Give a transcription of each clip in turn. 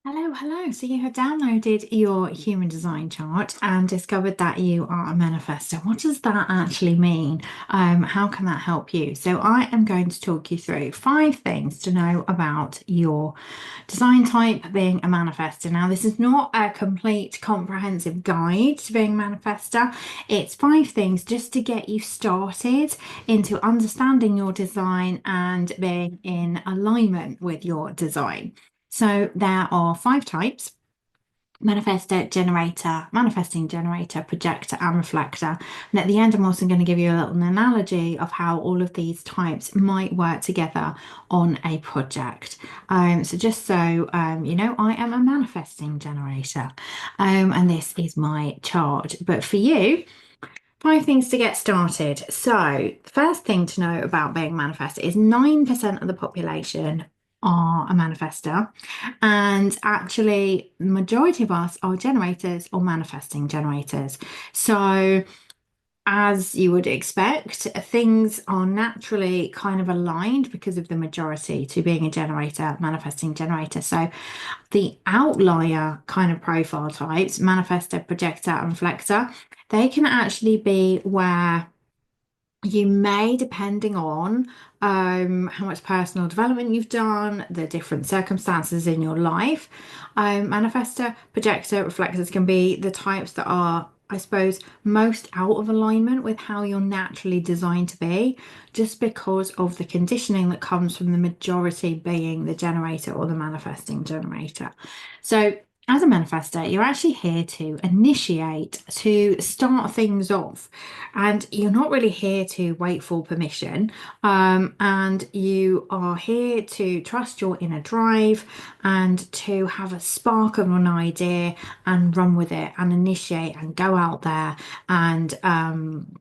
Hello, hello. So you have downloaded your human design chart and discovered that you are a manifestor. What does that actually mean? How can that help you? So I am going to talk you through 5 things to know about your design type being a manifestor. Now, this is not a complete comprehensive guide to being a manifestor. It's 5 things just to get you started into understanding your design and being in alignment with your design. So there are 5 types: manifestor, generator, manifesting generator, projector, and reflector. And at the end, I'm also going to give you a little analogy of how all of these types might work together on a project. So just so you know, I am a manifesting generator, and this is my chart. But for you, 5 things to get started. So, the first thing to know about being a manifestor is 9% of the population are a manifestor, and actually, the majority of us are generators or manifesting generators. So, as you would expect, things are naturally kind of aligned because of the majority to being a generator, manifesting generator. So, the outlier kind of profile types, manifestor, projector, and reflector, they can actually be where you may, depending on how much personal development you've done, the different circumstances in your life, manifestor, projector, reflectors can be the types that are, I suppose, most out of alignment with how you're naturally designed to be, just because of the conditioning that comes from the majority being the generator or the manifesting generator. So, as a manifestor, you're actually here to initiate, to start things off, and you're not really here to wait for permission. And you are here to trust your inner drive and to have a spark of an idea and run with it and initiate and go out there and kind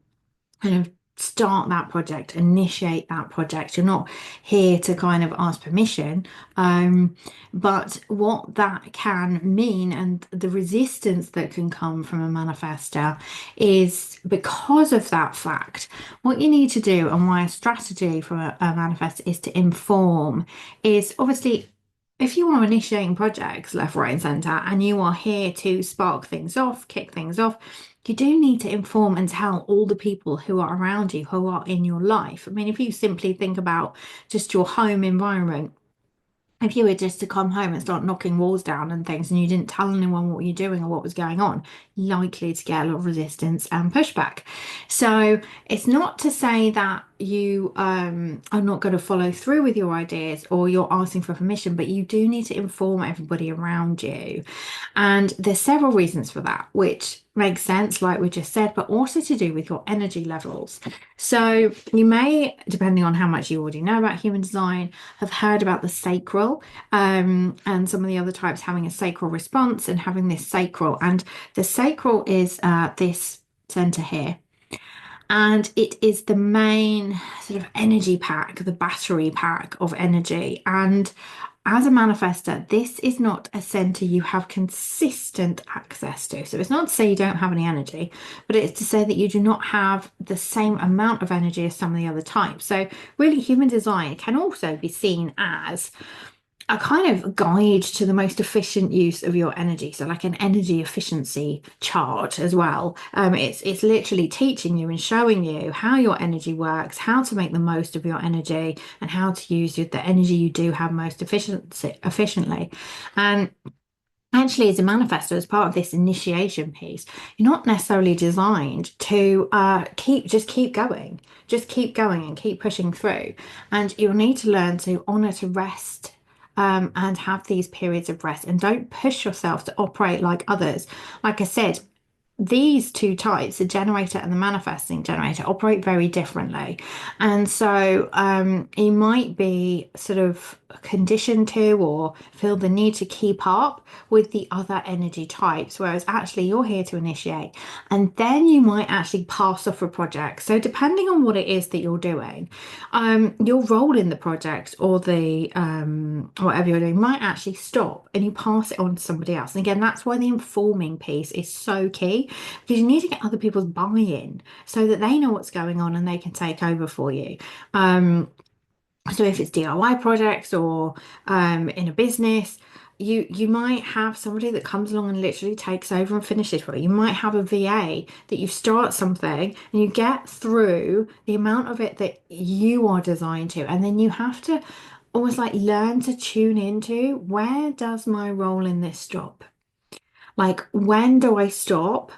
of start that project, initiate that project. You're not here to kind of ask permission. But what that can mean and the resistance that can come from a manifestor is because of that fact. What you need to do and why a strategy from a manifestor is to inform is obviously if you are initiating projects left, right, and centre, and you are here to spark things off, kick things off, you do need to inform and tell all the people who are around you, who are in your life. I mean, if you simply think about just your home environment, if you were just to come home and start knocking walls down and things and you didn't tell anyone what you're doing or what was going on, likely to get a lot of resistance and pushback. So it's not to say that you are not going to follow through with your ideas or you're asking for permission, but you do need to inform everybody around you. And there's several reasons for that, which makes sense, like we just said, but also to do with your energy levels. So you may, depending on how much you already know about human design, have heard about the sacral, and some of the other types having a sacral response and having this sacral. And the sacral is this center here. And it is the main sort of energy pack, the battery pack of energy. And as a manifestor, this is not a center you have consistent access to. So it's not to say you don't have any energy, but it's to say that you do not have the same amount of energy as some of the other types. So really, human design can also be seen as a kind of guide to the most efficient use of your energy. So like an energy efficiency chart as well. It's literally teaching you and showing you how your energy works, how to make the most of your energy, and how to use the energy you do have most efficiently. And actually, as a manifestor, as part of this initiation piece, you're not necessarily designed to just keep going and keep pushing through. And you'll need to learn to honor to rest, and have these periods of rest, and don't push yourself to operate like others. Like I said, these 2 types, the generator and the manifesting generator, operate very differently. And so you might be sort of conditioned to or feel the need to keep up with the other energy types, whereas actually you're here to initiate. And then you might actually pass off a project. So depending on what it is that you're doing, your role in the project or the whatever you're doing might actually stop and you pass it on to somebody else. And again, that's why the informing piece is so key because you need to get other people's buy-in so that they know what's going on and they can take over for you. So if it's DIY projects or in a business, you might have somebody that comes along and literally takes over and finishes for you. You might have a VA that you start something and you get through the amount of it that you are designed to, and then you have to almost like learn to tune into where does my role in this stop? Like, when do I stop?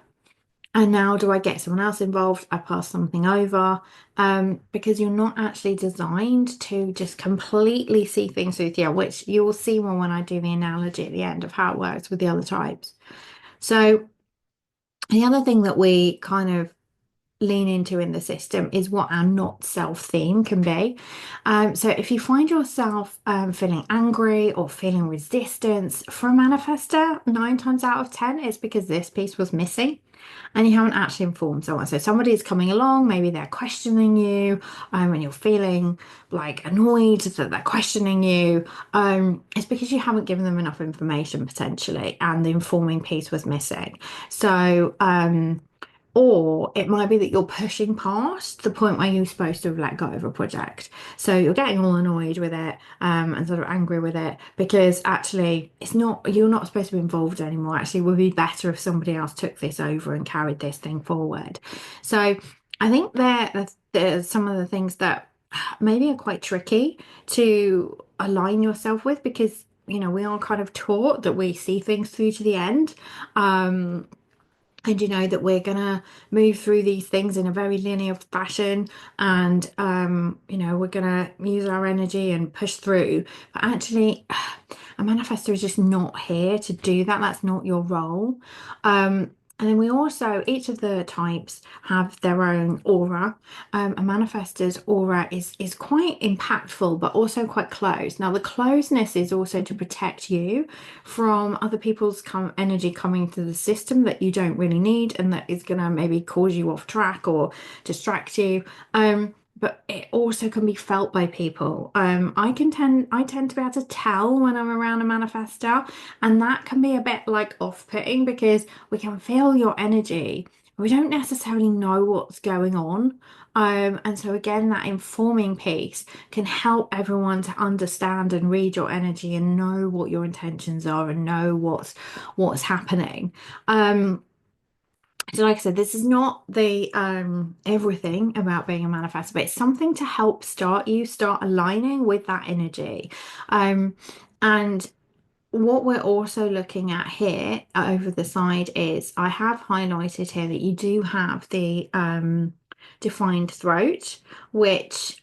And now do I get someone else involved? I pass something over. Because you're not actually designed to just completely see things through the which you will see more when I do the analogy at the end of how it works with the other types. So the other thing that we kind of lean into in the system is what our not self theme can be. So if you find yourself feeling angry or feeling resistance for a manifester, 9 times out of 10 it's because this piece was missing and you haven't actually informed someone. So somebody is coming along, maybe they're questioning you, and you're feeling like annoyed that they're questioning you. It's because you haven't given them enough information potentially, and the informing piece was missing. So, or it might be that you're pushing past the point where you're supposed to have let go of a project. So you're getting all annoyed with it, and sort of angry with it because actually you're not supposed to be involved anymore. Actually, it would be better if somebody else took this over and carried this thing forward. So I think there's some of the things that maybe are quite tricky to align yourself with because, we are kind of taught that we see things through to the end. Um, and that we're gonna move through these things in a very linear fashion, and we're gonna use our energy and push through. But actually, a manifestor is just not here to do that. That's not your role. And then we also, each of the types have their own aura. A manifestor's aura is quite impactful, but also quite close. Now, the closeness is also to protect you from other people's energy coming to the system that you don't really need and that is going to maybe cause you off track or distract you. But it also can be felt by people. I tend to be able to tell when I'm around a manifestor, and that can be a bit like off-putting because we can feel your energy. We don't necessarily know what's going on. And so again, that informing piece can help everyone to understand and read your energy and know what your intentions are and know what's happening. So like I said, this is not the everything about being a manifestor, but it's something to help start aligning with that energy. And what we're also looking at here over the side is I have highlighted here that you do have the defined throat, which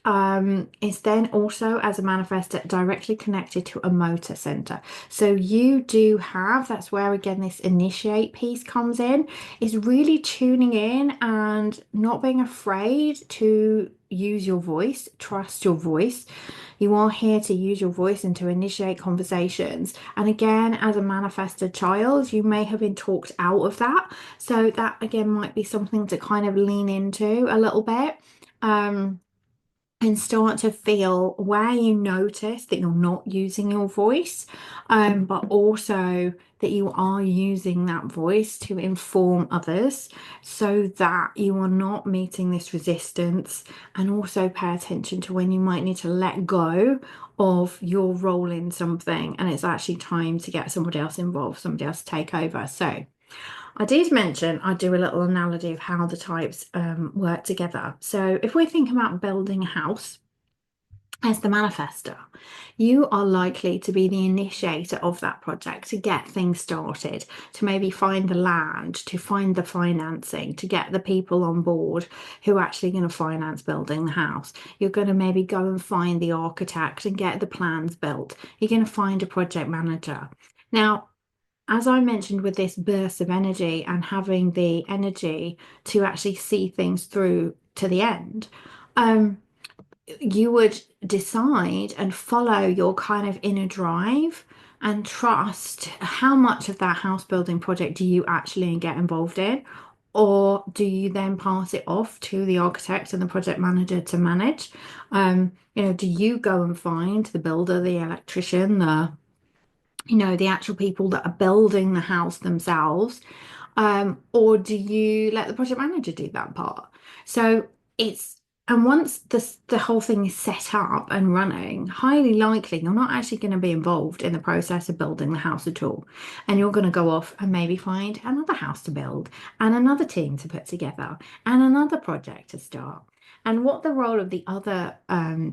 is then also as a manifestor directly connected to a motor center. So you do have, that's where again this initiate piece comes in, is really tuning in and not being afraid to use your voice, trust your voice. You are here to use your voice and to initiate conversations. And again, as a manifested child, you may have been talked out of that. So that again might be something to kind of lean into a little bit. And start to feel where you notice that you're not using your voice, but also that you are using that voice to inform others so that you are not meeting this resistance, and also pay attention to when you might need to let go of your role in something and it's actually time to get somebody else involved, somebody else to take over. So I did mention I do a little analogy of how the types work together. So if we're thinking about building a house as the manifestor, you are likely to be the initiator of that project to get things started, to maybe find the land, to find the financing, to get the people on board who are actually going to finance building the house. You're going to maybe go and find the architect and get the plans built. You're going to find a project manager. Now, as I mentioned with this burst of energy and having the energy to actually see things through to the end, you would decide and follow your kind of inner drive and trust how much of that house building project do you actually get involved in, or do you then pass it off to the architect and the project manager to manage? Do you go and find the builder, the electrician, the actual people that are building the house themselves, or do you let the project manager do that part? So it's And once the whole thing is set up and running, highly likely you're not actually going to be involved in the process of building the house at all. And you're going to go off and maybe find another house to build and another team to put together and another project to start. And what the role of the other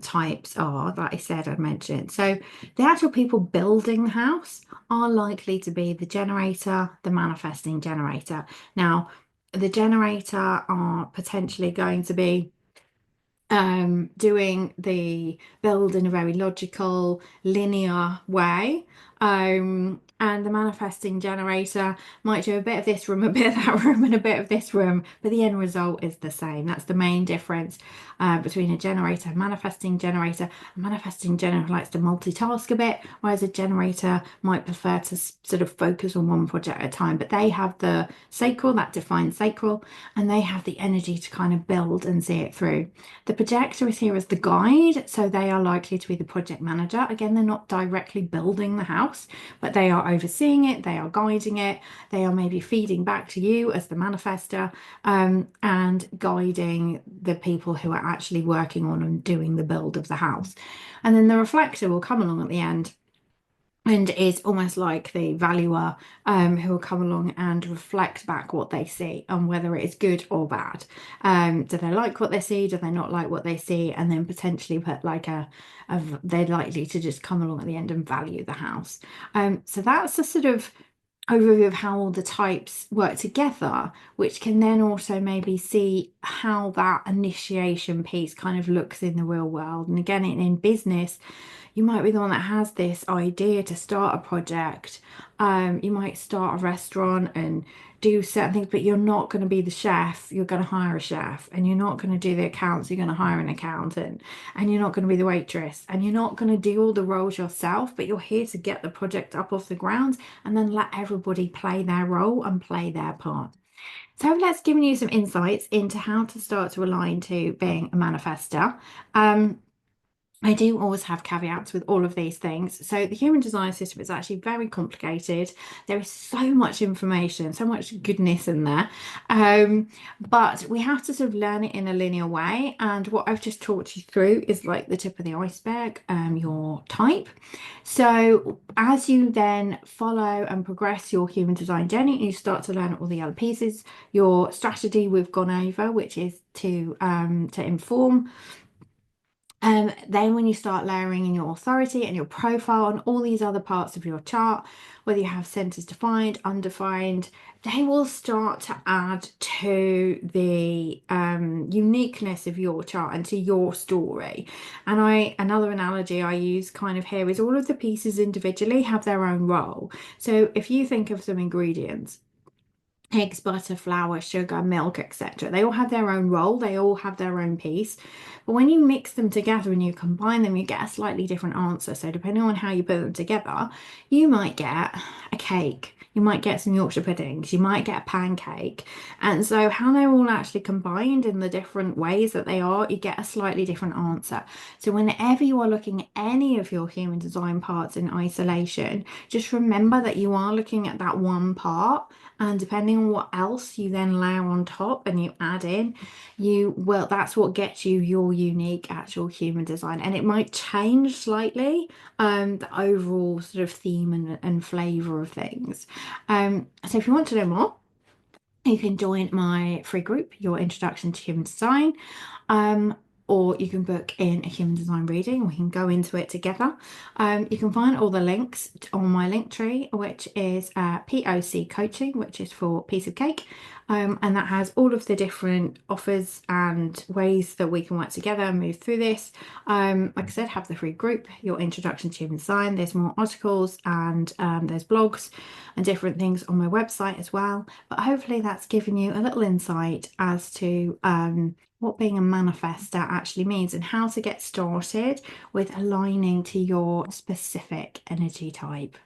types are, that I said I mentioned. So the actual people building the house are likely to be the generator, the manifesting generator. Now, the generator are potentially going to be doing the build in a very logical, linear way. And the manifesting generator might do a bit of this room, a bit of that room, and a bit of this room, but the end result is the same. That's the main difference between a generator, manifesting generator. A manifesting generator likes to multitask a bit, whereas a generator might prefer to sort of focus on one project at a time. But they have the sacral, that defines sacral, and they have the energy to kind of build and see it through. The projector is here as the guide, so they are likely to be the project manager. Again, they're not directly building the house, but they are overseeing it, they are guiding it, they are maybe feeding back to you as the manifestor, and guiding the people who are actually working on and doing the build of the house. And then the reflector will come along at the end and is almost like the valuer, who will come along and reflect back what they see and whether it is good or bad. Do they like what they see? Do they not like what they see? And then potentially put like they're likely to just come along at the end and value the house. So that's a sort of overview of how all the types work together, which can then also maybe see how that initiation piece kind of looks in the real world. And again, in business, you might be the one that has this idea to start a project. You might start a restaurant and do certain things, but you're not going to be the chef. You're going to hire a chef, and you're not going to do the accounts. You're going to hire an accountant, and you're not going to be the waitress, and you're not going to do all the roles yourself, but you're here to get the project up off the ground and then let everybody play their role and play their part. So let's give you some insights into how to start to align to being a manifester. I do always have caveats with all of these things. So the human design system is actually very complicated. There is so much information, so much goodness in there. But we have to sort of learn it in a linear way. And what I've just talked you through is like the tip of the iceberg, your type. So as you then follow and progress your human design journey, you start to learn all the other pieces. Your strategy we've gone over, which is to inform. Then when you start layering in your authority and your profile and all these other parts of your chart, whether you have centers defined, undefined, they will start to add to the uniqueness of your chart and to your story. And another analogy I use kind of here is all of the pieces individually have their own role. So if you think of some ingredients, eggs, butter, flour, sugar, milk, etc. They all have their own role, they all have their own piece. But when you mix them together and you combine them, you get a slightly different answer. So depending on how you put them together, you might get a cake. You might get some Yorkshire puddings, you might get a pancake. And so, how they're all actually combined in the different ways that they are, you get a slightly different answer. So, whenever you are looking at any of your human design parts in isolation, just remember that you are looking at that one part, and depending on what else you then layer on top and you add in, that's what gets you your unique actual human design. And it might change slightly the overall sort of theme and flavor of things. So if you want to know more, you can join my free group, Your Introduction to Human Design. Um, or you can book in a human design reading. We can go into it together. You can find all the links on my link tree, which is POC Coaching, which is for piece of cake. And that has all of the different offers and ways that we can work together and move through this. Like I said, have the free group, Your Introduction to Human Design. There's more articles and there's blogs and different things on my website as well. But hopefully that's given you a little insight as to what being a manifester actually means and how to get started with aligning to your specific energy type.